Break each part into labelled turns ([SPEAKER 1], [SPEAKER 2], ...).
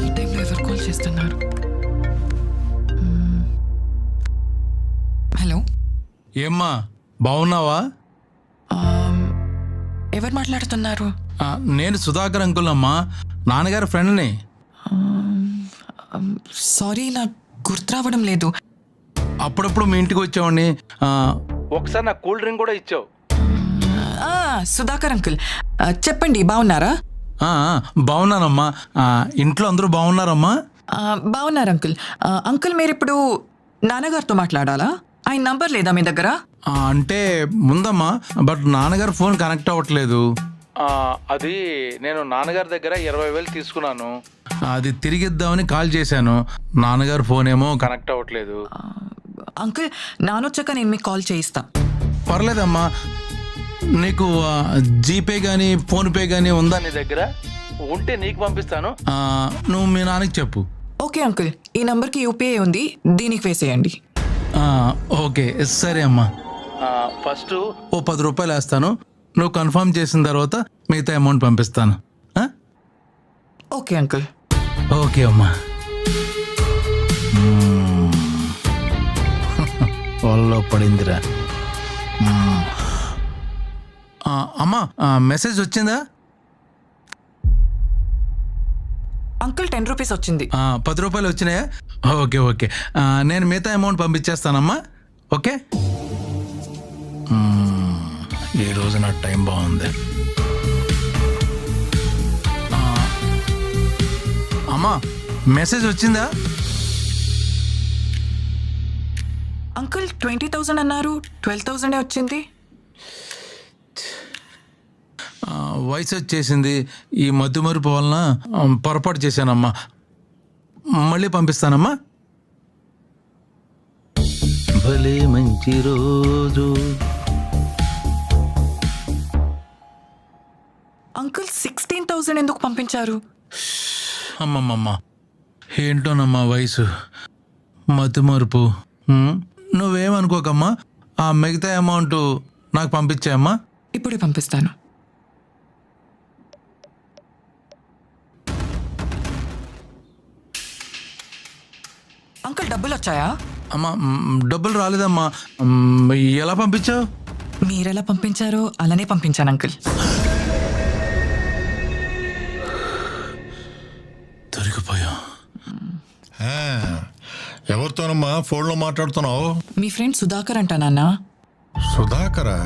[SPEAKER 1] ఈ టైంలో ఎవరు కాల్ చేస్తున్నారు? హలో,
[SPEAKER 2] ఏమ్మా బాగున్నావా?
[SPEAKER 1] ఎవరు మాట్లాడుతున్నారు?
[SPEAKER 2] నేను సుధాకర్ అంకుల్ అమ్మా, నాన్నగారి ఫ్రెండ్ని.
[SPEAKER 1] సారీ, నాకు గుర్తు రావడం లేదు.
[SPEAKER 2] అప్పుడప్పుడు మీ ఇంటికి వచ్చావండి. ఒకసారి నాకు కూల్ డ్రింక్ కూడా ఇచ్చావు.
[SPEAKER 1] సుధాకర్ అంకుల్, చెప్పండి, బాగున్నారా?
[SPEAKER 2] బాగున్నానమ్మా. ఇంట్లో అందరూ బాగున్నారమ్మా?
[SPEAKER 1] బాగున్నారు అంకుల్. అంకుల్, మీరు ఇప్పుడు నాన్నగారితో మాట్లాడాలా? ఆయన నంబర్ లేదా మీ దగ్గర?
[SPEAKER 2] అంటే ముందమ్మా, బట్ నాన్నగారు ఫోన్ కనెక్ట్ అవ్వట్లేదు. అది నేను నాన్నగారి దగ్గర 20,000 తీసుకున్నాను. అది తిరిగిద్దామని కాల్ చేశాను. నాన్నగారు ఫోన్ ఏమో కనెక్ట్ అవ్వట్లేదు.
[SPEAKER 1] అంకుల్, నానొచ్చాక నేను మీకు కాల్ చేయిస్తా.
[SPEAKER 2] పర్లేదమ్మా. నీకు జీపే కానీ ఫోన్పే కానీ ఉందా నీ దగ్గర? ఉంటే నీకు పంపిస్తాను. నువ్వు మీ నాన్నకి చెప్పు.
[SPEAKER 1] ఓకే అంకుల్, ఈ నంబర్కి యూపీఐ ఉంది, దీనికి వేసేయండి.
[SPEAKER 2] ఓకే సరే అమ్మా. ఫస్ట్ ఓ 10 రూపాయలు వేస్తాను. నువ్వు కన్ఫర్మ్ చేసిన తర్వాత మిగతా అమౌంట్ పంపిస్తాను.
[SPEAKER 1] Okay uncle.
[SPEAKER 2] ఓకే అమ్మా. వాళ్ళలో పడిందిరా. అమ్మా, మెసేజ్ వచ్చిందా?
[SPEAKER 1] అంకుల్, 10 రూపీస్ వచ్చింది.
[SPEAKER 2] 10 రూపాయలు వచ్చినాయా? Okay okay. నేను మిగతా అమౌంట్ పంపించేస్తానమ్మా. ఓకే. ఈ రోజు నా టైం బాగుంది. అమ్మా, మెసేజ్ వచ్చిందా?
[SPEAKER 1] అంకుల్, 20,000 అన్నారు, 12,000 వచ్చింది.
[SPEAKER 2] వయసు వచ్చేసింది. ఈ మధ్యమరుపు వలన పొరపాటు చేశానమ్మా. మళ్ళీ పంపిస్తానమ్మా. భలే మంచి రోజు.
[SPEAKER 1] అంకుల్, 16,000 ఎందుకు పంపించారు?
[SPEAKER 2] అమ్మమ్మమ్మ, ఏంటోనమ్మా వయసు, మతిమరుపు. నువ్వేమనుకోకమ్మా. ఆ మిగతా అమౌంట్ నాకు పంపించాయమ్మా.
[SPEAKER 1] ఇప్పుడే పంపిస్తాను. అంకుల్, డబ్బులు వచ్చాయా?
[SPEAKER 2] అమ్మా, డబ్బులు రాలేదమ్మా. ఎలా పంపించావు?
[SPEAKER 1] మీరెలా పంపించారో అలానే పంపించాను అంకుల్.
[SPEAKER 2] దొరికిపోయా.
[SPEAKER 3] ఎవరితోనమ్మా ఫోన్లో మాట్లాడుతున్నావు?
[SPEAKER 1] మీ ఫ్రెండ్ సుధాకర్ అంటా నాన్న.
[SPEAKER 3] సుధాకరా?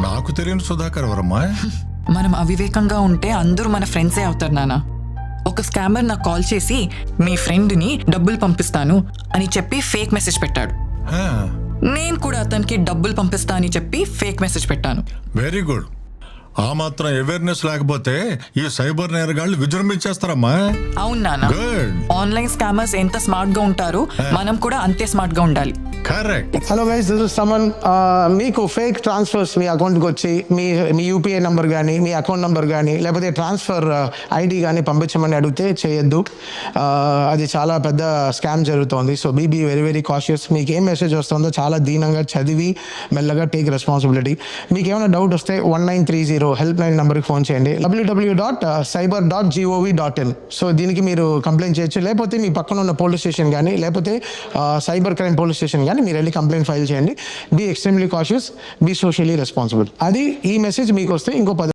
[SPEAKER 3] నాకు తెలియని సుధాకర్ ఎవరమ్మా?
[SPEAKER 1] మనం అవివేకంగా ఉంటే అందరూ మన ఫ్రెండ్సే అవుతారు నాన్న. ఒక స్కామర్ నాకు కాల్ చేసి మీ ఫ్రెండ్ని డబ్బులు పంపిస్తాను అని చెప్పి ఫేక్ మెసేజ్ పెట్టాడు. నేను కూడా అతనికి డబ్బులు పంపిస్తా అని చెప్పి ఫేక్ మెసేజ్ పెట్టాను.
[SPEAKER 3] Very good. ఆ మాత్రం అవేర్నెస్ లేకపోతే ఈ సైబర్ నేరగాళ్ళు విజృంభించేస్తారమ్మా.
[SPEAKER 1] అవును నాన్న.
[SPEAKER 3] గుడ్.
[SPEAKER 1] ఆన్లైన్ స్కామర్స్ ఎంత స్మార్ట్ గా ఉంటారో మనం కూడా అంతే స్మార్ట్ గా ఉండాలి.
[SPEAKER 3] Correct.
[SPEAKER 4] Hello guys, this is Suman. మీకు ఫేక్ ట్రాన్స్ఫర్స్ మీ అకౌంట్కి వచ్చి మీ యూపీఐ నెంబర్ కానీ మీ అకౌంట్ నెంబర్ కానీ లేకపోతే ట్రాన్స్ఫర్ ఐడి కానీ పంపించమని అడిగితే చేయొద్దు. అది చాలా పెద్ద స్కామ్ జరుగుతోంది. So be very very cautious. మీకు ఏం మెసేజ్ వస్తుందో చాలా దీనంగా చదివి మెల్లగా టేక్ రెస్పాన్సిబిలిటీ. మీకు ఏమైనా డౌట్ వస్తే 1930 హెల్ప్ లైన్ నెంబర్కి ఫోన్ చేయండి. www.cyber.gov.in. సో దీనికి మీరు కంప్లైంట్ చేయొచ్చు, లేకపోతే మీ పక్కన ఉన్న పోలీస్ స్టేషన్ కానీ లేకపోతే సైబర్ క్రైమ్ పోలీస్ స్టేషన్ కానీ మీరు వెళ్ళి కంప్లైంట్ ఫైల్ చేయండి. Be extremely cautious, be socially responsible. అది ఈ మెసేజ్ మీకు వస్తే ఇంకో 10